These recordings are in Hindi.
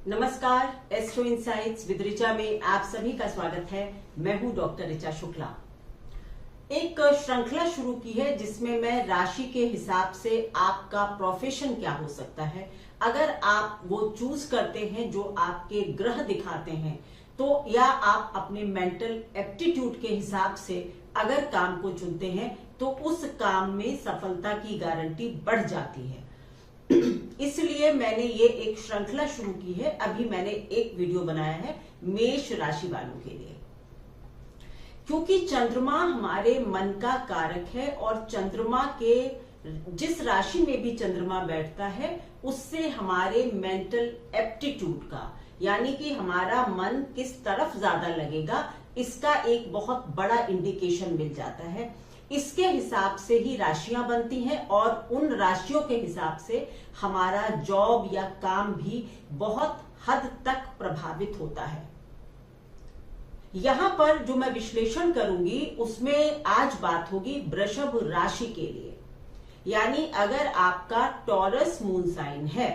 नमस्कार, एस्ट्रो इनसाइट्स विद ऋचा में आप सभी का स्वागत है। मैं हूं डॉक्टर ऋचा शुक्ला। एक श्रृंखला शुरू की है जिसमें मैं राशि के हिसाब से आपका प्रोफेशन क्या हो सकता है, अगर आप वो चूज करते हैं जो आपके ग्रह दिखाते हैं तो, या आप अपने मेंटल एप्टीट्यूड के हिसाब से अगर काम को चुनते हैं तो उस काम में सफलता की गारंटी बढ़ जाती है। इसलिए मैंने ये एक श्रृंखला शुरू की है। अभी मैंने एक वीडियो बनाया है मेष राशि वालों के लिए, क्योंकि चंद्रमा हमारे मन का कारक है और चंद्रमा के जिस राशि में भी चंद्रमा बैठता है उससे हमारे मेंटल एप्टीट्यूड का, यानी कि हमारा मन किस तरफ ज्यादा लगेगा, इसका एक बहुत बड़ा इंडिकेशन मिल जाता है। इसके हिसाब से ही राशियां बनती हैं और उन राशियों के हिसाब से हमारा जॉब या काम भी बहुत हद तक प्रभावित होता है। यहां पर जो मैं विश्लेषण करूंगी उसमें आज बात होगी वृषभ राशि के लिए, यानी अगर आपका टॉरस मून साइन है,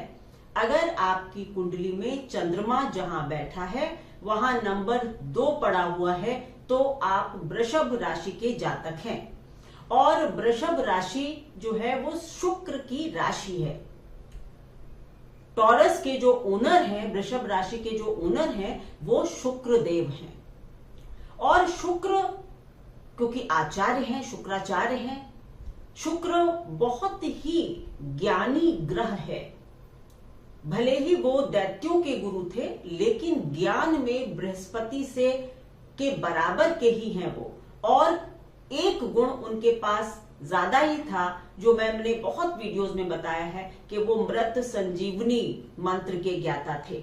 अगर आपकी कुंडली में चंद्रमा जहां बैठा है वहां नंबर 2 पड़ा हुआ है तो आप वृषभ राशि के जातक हैं। और वृषभ राशि जो है वो शुक्र की राशि है। टॉरस के जो ओनर हैं, वृषभ राशि के जो ओनर हैं वो शुक्र देव हैं। और शुक्र क्योंकि आचार्य हैं, शुक्राचार्य हैं, शुक्र बहुत ही ज्ञानी ग्रह है। भले ही वो दैत्यों के गुरु थे लेकिन ज्ञान में बृहस्पति से के बराबर के ही हैं वो। और एक गुण उनके पास ज्यादा ही था जो मैंने बहुत वीडियोस में बताया है कि वो मृत संजीवनी मंत्र के ज्ञाता थे।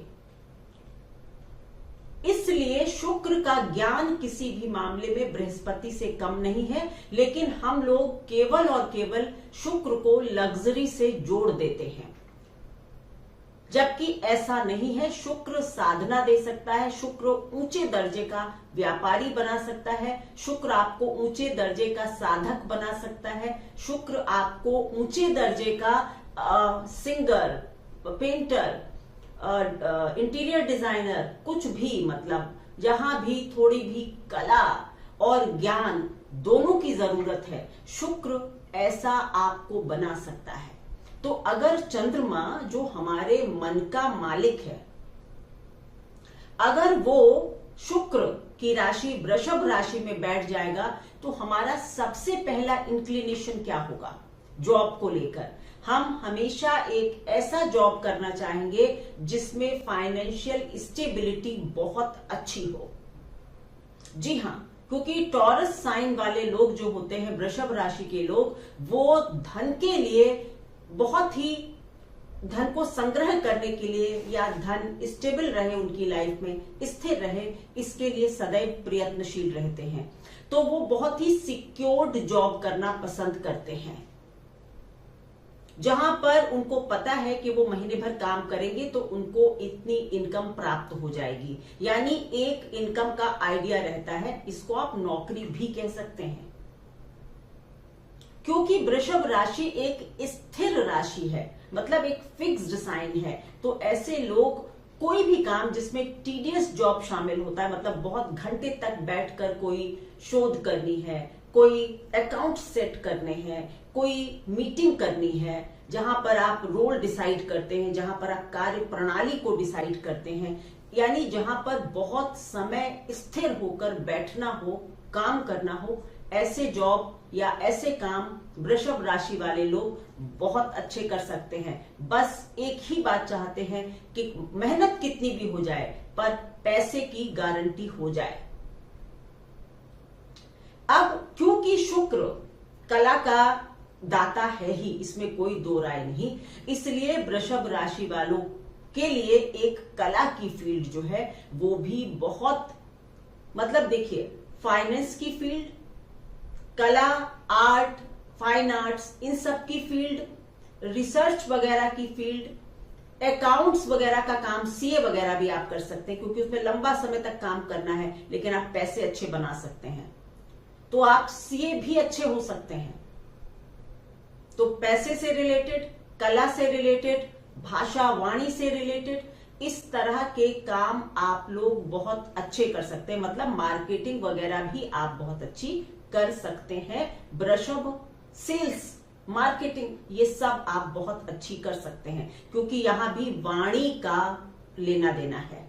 इसलिए शुक्र का ज्ञान किसी भी मामले में बृहस्पति से कम नहीं है, लेकिन हम लोग केवल और केवल शुक्र को लग्जरी से जोड़ देते हैं, जबकि ऐसा नहीं है। शुक्र साधना दे सकता है, शुक्र ऊंचे दर्जे का व्यापारी बना सकता है, शुक्र आपको ऊंचे दर्जे का साधक बना सकता है, शुक्र आपको ऊंचे दर्जे का सिंगर, पेंटर, इंटीरियर डिजाइनर, कुछ भी, मतलब जहां भी थोड़ी भी कला और ज्ञान दोनों की जरूरत है, शुक्र ऐसा आपको बना सकता है। तो अगर चंद्रमा जो हमारे मन का मालिक है, अगर वो शुक्र की राशि वृषभ राशि में बैठ जाएगा तो हमारा सबसे पहला इंक्लिनेशन क्या होगा? जॉब को लेकर हम हमेशा एक ऐसा जॉब करना चाहेंगे जिसमें फाइनेंशियल स्टेबिलिटी बहुत अच्छी हो। जी हाँ, क्योंकि टॉरस साइन वाले लोग जो होते हैं, वृषभ राशि के लोग, वो धन के लिए बहुत ही, धन को संग्रह करने के लिए या धन स्टेबल रहे, उनकी लाइफ में स्थिर रहे, इसके लिए सदैव प्रयत्नशील रहते हैं। तो वो बहुत ही सिक्योर्ड जॉब करना पसंद करते हैं, जहां पर उनको पता है कि वो महीने भर काम करेंगे तो उनको इतनी इनकम प्राप्त हो जाएगी, यानी एक इनकम का आइडिया रहता है। इसको आप नौकरी भी कह सकते हैं, क्योंकि वृषभ राशि एक स्थिर राशि है, मतलब एक फिक्स्ड साइन है। तो ऐसे लोग कोई भी काम जिसमें टीडियस जॉब शामिल होता है, मतलब बहुत घंटे तक बैठकर कोई शोध करनी है, कोई अकाउंट सेट करने हैं, कोई मीटिंग करनी है, जहां पर आप रोल डिसाइड करते हैं, जहां पर आप कार्य प्रणाली को डिसाइड करते हैं, यानी जहां पर बहुत समय स्थिर होकर बैठना हो, काम करना हो, ऐसे जॉब या ऐसे काम वृषभ राशि वाले लोग बहुत अच्छे कर सकते हैं। बस एक ही बात चाहते हैं कि मेहनत कितनी भी हो जाए पर पैसे की गारंटी हो जाए। अब क्योंकि शुक्र कला का दाता है ही, इसमें कोई दो राय नहीं, इसलिए वृषभ राशि वालों के लिए एक कला की फील्ड जो है वो भी बहुत, मतलब देखिए, फाइनेंस की फील्ड, कला, आर्ट, फाइन आर्ट्स, इन सब की फील्ड, रिसर्च वगैरह की फील्ड, अकाउंट्स वगैरह का काम, सीए वगैरह भी आप कर सकते हैं, क्योंकि उसमें लंबा समय तक काम करना है लेकिन आप पैसे अच्छे बना सकते हैं, तो आप सीए भी अच्छे हो सकते हैं। तो पैसे से रिलेटेड, कला से रिलेटेड, भाषा वाणी से रिलेटेड, इस तरह के काम आप लोग बहुत अच्छे कर सकते हैं, मतलब मार्केटिंग वगैरह भी आप बहुत अच्छी कर सकते हैं। वृषभ, सेल्स, मार्केटिंग, ये सब आप बहुत अच्छी कर सकते हैं, क्योंकि यहां भी वाणी का लेना देना है।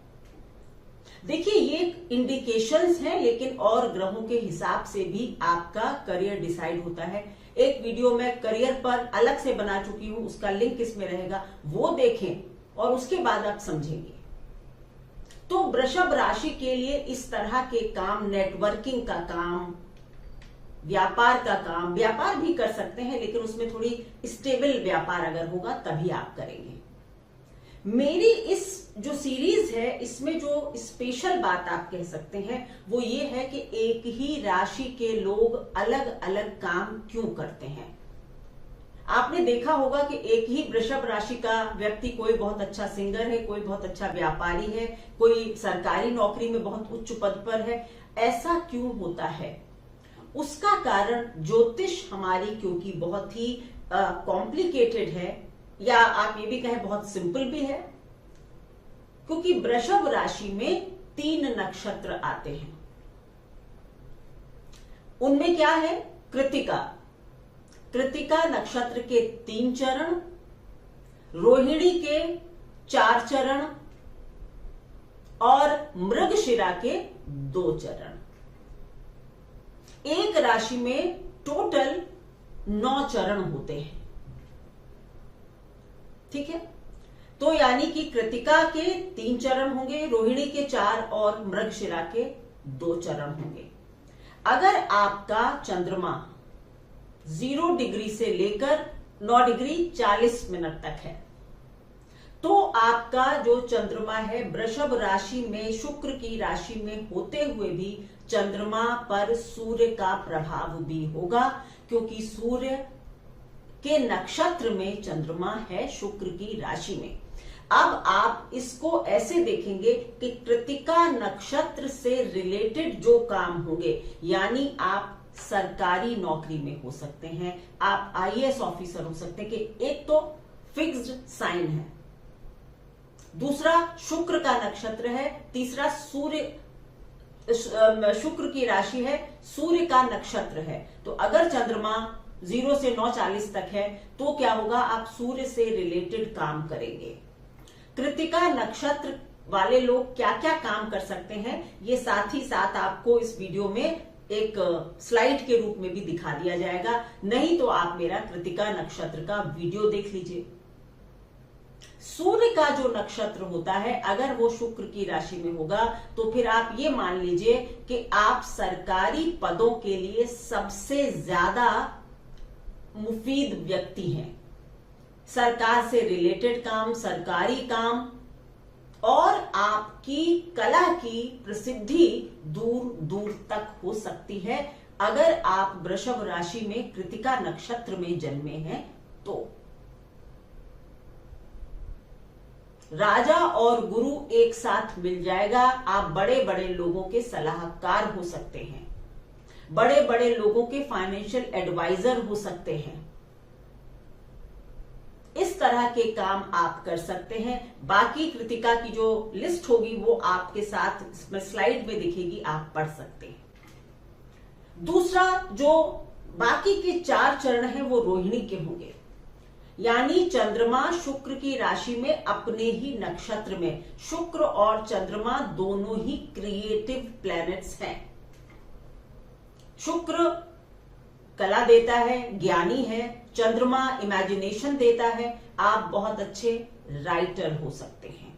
देखिए, ये इंडिकेशंस हैं, लेकिन और ग्रहों के हिसाब से भी आपका करियर डिसाइड होता है। एक वीडियो मैं करियर पर अलग से बना चुकी हूं, उसका लिंक इसमें रहेगा, वो देखें और उसके बाद आप समझेंगे। तो वृषभ राशि के लिए इस तरह के काम, नेटवर्किंग का काम, व्यापार का काम, व्यापार भी कर सकते हैं, लेकिन उसमें थोड़ी स्टेबल व्यापार अगर होगा तभी आप करेंगे। मेरी इस जो सीरीज है, इसमें जो स्पेशल बात आप कह सकते हैं वो ये है कि एक ही राशि के लोग अलग अलग काम क्यों करते हैं। आपने देखा होगा कि एक ही वृषभ राशि का व्यक्ति, कोई बहुत अच्छा सिंगर है, कोई बहुत अच्छा व्यापारी है, कोई सरकारी नौकरी में बहुत उच्च पद पर है। ऐसा क्यों होता है? उसका कारण ज्योतिष हमारी क्योंकि बहुत ही कॉम्प्लिकेटेड है, या आप ये भी कहें बहुत सिंपल भी है, क्योंकि वृषभ राशि में 3 नक्षत्र आते हैं। उनमें क्या है? कृतिका, कृतिका नक्षत्र के 3 चरण, रोहिणी के 4 चरण और मृगशिरा के 2 चरण। एक राशि में टोटल 9 चरण होते हैं। ठीक है, तो यानी कि कृतिका के 3 चरण होंगे, रोहिणी के 4 और मृगशिरा के 2 चरण होंगे। अगर आपका चंद्रमा 0 डिग्री से लेकर 9 डिग्री 40 मिनट तक है, तो आपका जो चंद्रमा है वृषभ राशि में, शुक्र की राशि में होते हुए भी चंद्रमा पर सूर्य का प्रभाव भी होगा, क्योंकि सूर्य के नक्षत्र में चंद्रमा है, शुक्र की राशि में। अब आप इसको ऐसे देखेंगे कि कृतिका नक्षत्र से रिलेटेड जो काम होंगे, यानी आप सरकारी नौकरी में हो सकते हैं, आप आईएएस ऑफिसर हो सकते हैं, कि एक तो फिक्स्ड साइन है, दूसरा शुक्र का नक्षत्र है, तीसरा शुक्र की राशि है, सूर्य का नक्षत्र है। तो अगर चंद्रमा 0 से 9:40 तक है, तो क्या होगा? आप सूर्य से रिलेटेड काम करेंगे। कृतिका नक्षत्र वाले लोग क्या क्या काम कर सकते हैं, ये साथ ही साथ आपको इस वीडियो में एक स्लाइड के रूप में भी दिखा दिया जाएगा। नहीं तो आप मेरा कृतिका नक्षत्र का वीडियो देख लीजिए। सूर्य का जो नक्षत्र होता है, अगर वो शुक्र की राशि में होगा, तो फिर आप ये मान लीजिए कि आप सरकारी पदों के लिए सबसे ज्यादा मुफीद व्यक्ति हैं। सरकार से रिलेटेड काम, सरकारी काम, और आपकी कला की प्रसिद्धि दूर दूर तक हो सकती है अगर आप वृषभ राशि में कृतिका नक्षत्र में जन्मे हैं। तो राजा और गुरु एक साथ मिल जाएगा। आप बड़े बड़े लोगों के सलाहकार हो सकते हैं, बड़े बड़े लोगों के फाइनेंशियल एडवाइजर हो सकते हैं। इस तरह के काम आप कर सकते हैं। बाकी कृतिका की जो लिस्ट होगी वो आपके साथ इसमें स्लाइड में दिखेगी, आप पढ़ सकते हैं। दूसरा, जो बाकी के 4 चरण हैं वो रोहिणी के होंगे, यानी चंद्रमा शुक्र की राशि में अपने ही नक्षत्र में। शुक्र और चंद्रमा दोनों ही क्रिएटिव प्लैनेट्स हैं। शुक्र कला देता है, ज्ञानी है, चंद्रमा इमेजिनेशन देता है। आप बहुत अच्छे राइटर हो सकते हैं।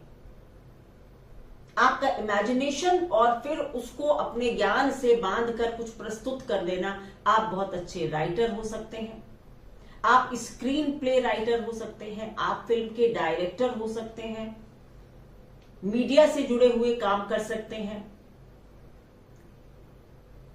आपका इमेजिनेशन और फिर उसको अपने ज्ञान से बांधकर कुछ प्रस्तुत कर देना, आप बहुत अच्छे राइटर हो सकते हैं। आप स्क्रीन प्ले राइटर हो सकते हैं, आप फिल्म के डायरेक्टर हो सकते हैं, मीडिया से जुड़े हुए काम कर सकते हैं,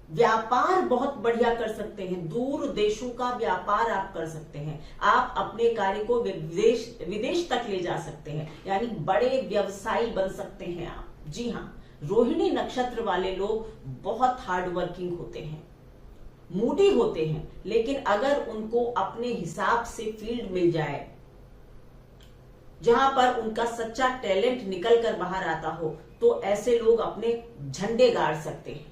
व्यापार बहुत बढ़िया कर सकते हैं, दूर देशों का व्यापार आप कर सकते हैं। आप अपने कार्य को विदेश तक ले जा सकते हैं, यानी बड़े व्यवसायी बन सकते हैं आप। जी हाँ, रोहिणी नक्षत्र वाले लोग बहुत हार्ड वर्किंग होते हैं, मूडी होते हैं, लेकिन अगर उनको अपने हिसाब से फील्ड मिल जाए, जहां पर उनका सच्चा टैलेंट निकल कर बाहर आता हो, तो ऐसे लोग अपने झंडे गाड़ सकते हैं।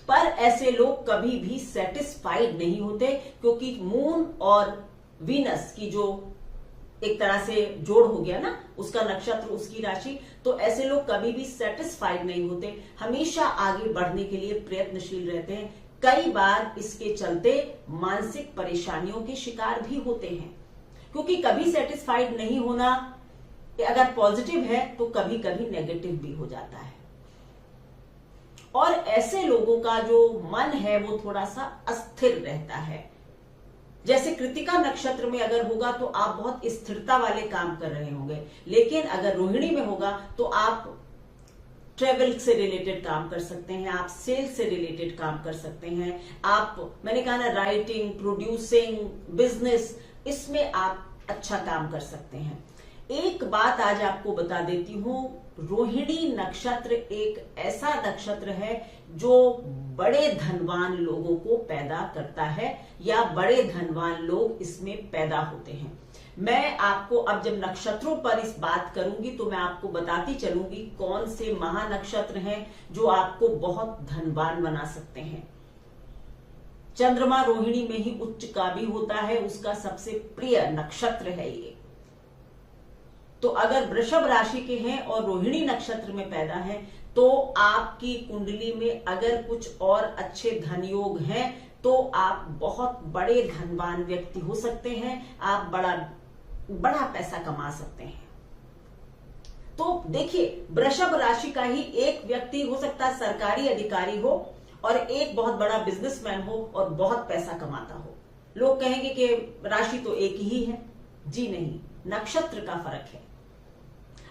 पर ऐसे लोग कभी भी सेटिस्फाइड नहीं होते, क्योंकि मून और वीनस की जो एक तरह से जोड़ हो गया ना, उसका नक्षत्र, उसकी राशि, तो ऐसे लोग कभी भी सेटिस्फाइड नहीं होते, हमेशा आगे बढ़ने के लिए प्रयत्नशील रहते हैं। कई बार इसके चलते मानसिक परेशानियों के शिकार भी होते हैं, क्योंकि कभी सेटिस्फाइड नहीं होना अगर पॉजिटिव है तो कभी कभी नेगेटिव भी हो जाता है। और ऐसे लोगों का जो मन है वो थोड़ा सा अस्थिर रहता है। जैसे कृतिका नक्षत्र में अगर होगा तो आप बहुत स्थिरता वाले काम कर रहे होंगे, लेकिन अगर रोहिणी में होगा तो आप ट्रेवल से रिलेटेड काम कर सकते हैं, आप सेल्स से रिलेटेड काम कर सकते हैं, आप, मैंने कहा ना, राइटिंग, प्रोड्यूसिंग, बिजनेस, इसमें आप अच्छा काम कर सकते हैं। एक बात आज आपको बता देती हूं, रोहिणी नक्षत्र एक ऐसा नक्षत्र है जो बड़े धनवान लोगों को पैदा करता है, या बड़े धनवान लोग इसमें पैदा होते हैं। मैं आपको अब जब नक्षत्रों पर इस बात करूंगी तो मैं आपको बताती चलूंगी कौन से महानक्षत्र हैं जो आपको बहुत धनवान बना सकते हैं। चंद्रमा रोहिणी में ही उच्च का भी होता है, उसका सबसे प्रिय नक्षत्र है ये। तो अगर वृषभ राशि के हैं और रोहिणी नक्षत्र में पैदा हैं, तो आपकी कुंडली में अगर कुछ और अच्छे धन योग हैं तो आप बहुत बड़े धनवान व्यक्ति हो सकते हैं, आप बड़ा पैसा कमा सकते हैं। तो देखिए, वृषभ राशि का ही एक व्यक्ति हो सकता है सरकारी अधिकारी हो और एक बहुत बड़ा बिजनेसमैन हो और बहुत पैसा कमाता हो। लोग कहेंगे कि राशि तो एक ही है। जी नहीं, नक्षत्र का फर्क है।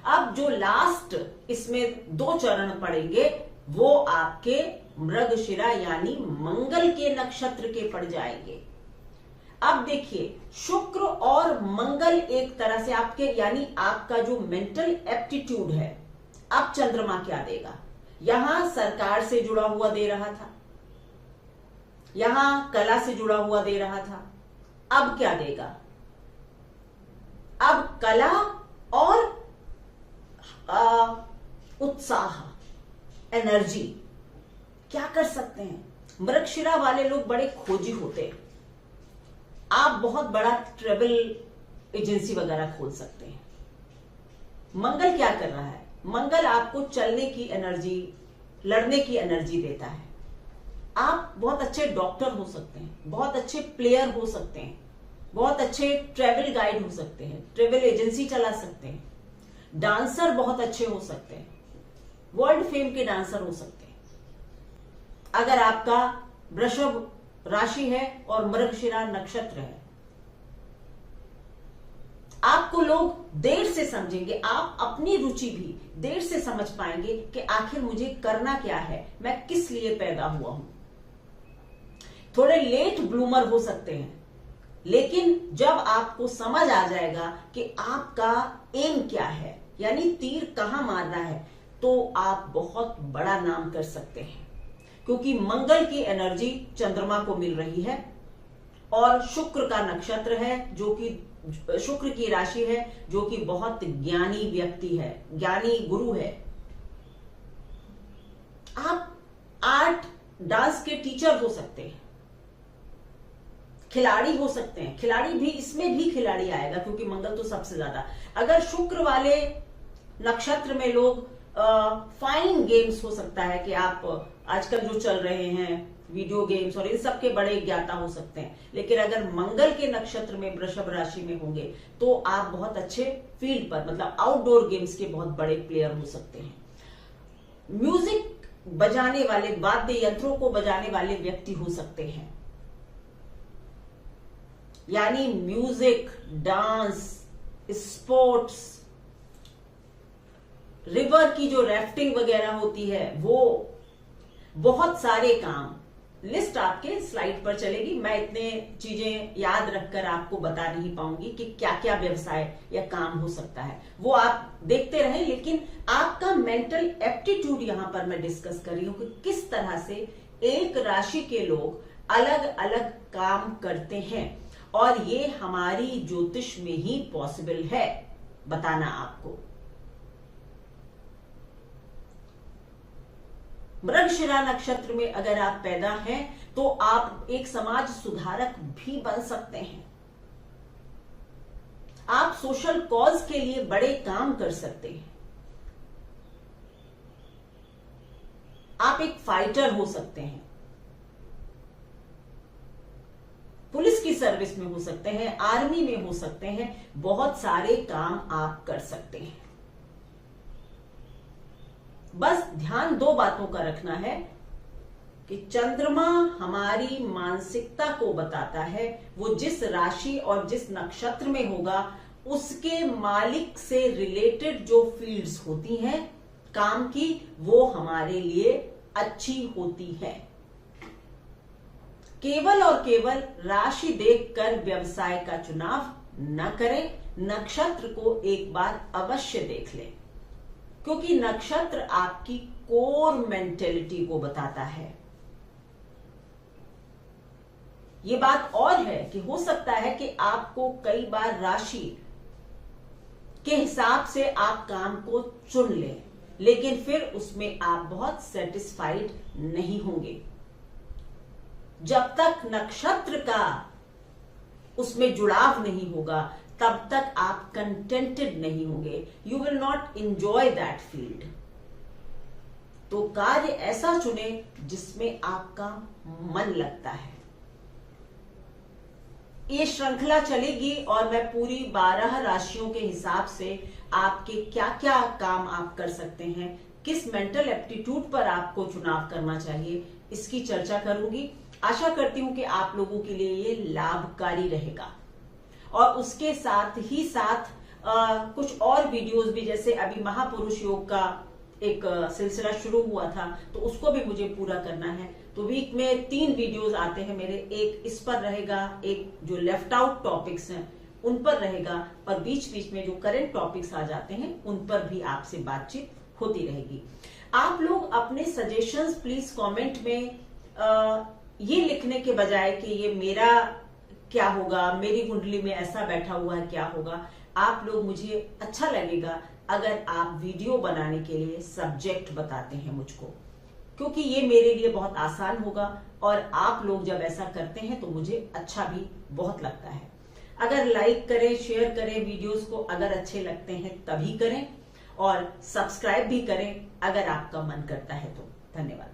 अब जो लास्ट इसमें 2 चरण पड़ेंगे वो आपके मृगशिरा यानी मंगल के नक्षत्र के पड़ जाएंगे। अब देखिए, शुक्र और मंगल एक तरह से आपके, यानी आपका जो मेंटल एप्टीट्यूड है, अब चंद्रमा क्या देगा। यहां सरकार से जुड़ा हुआ दे रहा था, यहां कला से जुड़ा हुआ दे रहा था, अब क्या देगा। अब कला और उत्साह, एनर्जी, क्या कर सकते हैं। मृगशिरा वाले लोग बड़े खोजी होते हैं, आप बहुत बड़ा ट्रेवल एजेंसी वगैरह खोल सकते हैं। मंगल क्या कर रहा है, मंगल आपको चलने की एनर्जी, लड़ने की एनर्जी देता है। आप बहुत अच्छे डॉक्टर हो सकते हैं, बहुत अच्छे प्लेयर हो सकते हैं, बहुत अच्छे ट्रेवल गाइड हो सकते हैं, ट्रेवल एजेंसी चला सकते हैं, डांसर बहुत अच्छे हो सकते हैं, वर्ल्ड फेम के डांसर हो सकते हैं। अगर आपका वृषभ राशि है और मृगशिरा नक्षत्र है, आपको लोग देर से समझेंगे, आप अपनी रुचि भी देर से समझ पाएंगे कि आखिर मुझे करना क्या है, मैं किस लिए पैदा हुआ हूं। थोड़े लेट ब्लूमर हो सकते हैं, लेकिन जब आपको समझ आ जाएगा कि आपका एम क्या है, यानी तीर कहां मारना है, तो आप बहुत बड़ा नाम कर सकते हैं। क्योंकि मंगल की एनर्जी चंद्रमा को मिल रही है और शुक्र का नक्षत्र है, जो कि शुक्र की राशि है, जो कि बहुत ज्ञानी व्यक्ति है, ज्ञानी गुरु है। आप आर्ट डांस के टीचर हो सकते हैं, खिलाड़ी हो सकते हैं, खिलाड़ी भी, इसमें भी खिलाड़ी आएगा क्योंकि मंगल तो सबसे ज्यादा। अगर शुक्र वाले नक्षत्र में लोग फाइन गेम्स, हो सकता है कि आप आजकल जो चल रहे हैं वीडियो गेम्स और इन सब के बड़े ज्ञाता हो सकते हैं। लेकिन अगर मंगल के नक्षत्र में वृषभ राशि में होंगे तो आप बहुत अच्छे फील्ड पर, मतलब आउटडोर गेम्स के बहुत बड़े प्लेयर हो सकते हैं। म्यूजिक बजाने वाले, वाद्य यंत्रों को बजाने वाले व्यक्ति हो सकते हैं, यानी म्यूजिक, डांस, स्पोर्ट्स, रिवर की जो राफ्टिंग वगैरह होती है, वो बहुत सारे काम, लिस्ट आपके स्लाइड पर चलेगी। मैं इतने चीजें याद रखकर आपको बता नहीं पाऊंगी कि क्या क्या व्यवसाय या काम हो सकता है, वो आप देखते रहें। लेकिन आपका मेंटल एप्टीट्यूड यहां पर मैं डिस्कस कर रही हूं कि किस तरह से एक राशि के लोग अलग अलग काम करते हैं और ये हमारी ज्योतिष में ही पॉसिबल है बताना आपको। मृगशिरा नक्षत्र में अगर आप पैदा हैं तो आप एक समाज सुधारक भी बन सकते हैं। आप सोशल कॉज के लिए बड़े काम कर सकते हैं। आप एक फाइटर हो सकते हैं, पुलिस की सर्विस में हो सकते हैं, आर्मी में हो सकते हैं, बहुत सारे काम आप कर सकते हैं। बस ध्यान दो बातों का रखना है कि चंद्रमा हमारी मानसिकता को बताता है। वो जिस राशि और जिस नक्षत्र में होगा उसके मालिक से रिलेटेड जो फील्ड्स होती हैं काम की, वो हमारे लिए अच्छी होती है। केवल और केवल राशि देखकर व्यवसाय का चुनाव न करें, नक्षत्र को एक बार अवश्य देख लें, क्योंकि नक्षत्र आपकी कोर मेंटेलिटी को बताता है। ये बात और है कि हो सकता है कि आपको कई बार राशि के हिसाब से आप काम को चुन लें, लेकिन फिर उसमें आप बहुत सेटिस्फाइड नहीं होंगे। जब तक नक्षत्र का उसमें जुड़ाव नहीं होगा तब तक आप कंटेंटेड नहीं होंगे। You will not enjoy that field. तो कार्य ऐसा चुने जिसमें आपका मन लगता है। ये श्रृंखला चलेगी और मैं पूरी 12 राशियों के हिसाब से आपके क्या क्या काम आप कर सकते हैं, किस मेंटल एप्टीट्यूड पर आपको चुनाव करना चाहिए, इसकी चर्चा करूंगी। आशा करती हूं कि आप लोगों के लिए ये लाभकारी रहेगा। और उसके साथ ही साथ कुछ और वीडियोस भी, जैसे अभी महापुरुष योग का एक सिलसिला शुरू हुआ था तो उसको भी मुझे पूरा करना है। तो वीक में 3 वीडियोस आते हैं मेरे, एक इस पर रहेगा, एक जो लेफ्ट आउट टॉपिक्स हैं उन पर रहेगा, और बीच बीच में जो करंट टॉपिक्स आ जाते हैं उन पर भी आपसे बातचीत होती रहेगी। आप लोग अपने सजेशंस प्लीज कमेंट में ये लिखने के बजाय कि ये मेरा क्या होगा, मेरी कुंडली में ऐसा बैठा हुआ है क्या होगा, आप लोग, मुझे अच्छा लगेगा अगर आप वीडियो बनाने के लिए सब्जेक्ट बताते हैं मुझको, क्योंकि ये मेरे लिए बहुत आसान होगा और आप लोग जब ऐसा करते हैं तो मुझे अच्छा भी बहुत लगता है। अगर लाइक करें, शेयर करें वीडियोस को, अगर अच्छे लगते हैं तभी करें, और सब्सक्राइब भी करें अगर आपका मन करता है तो। धन्यवाद।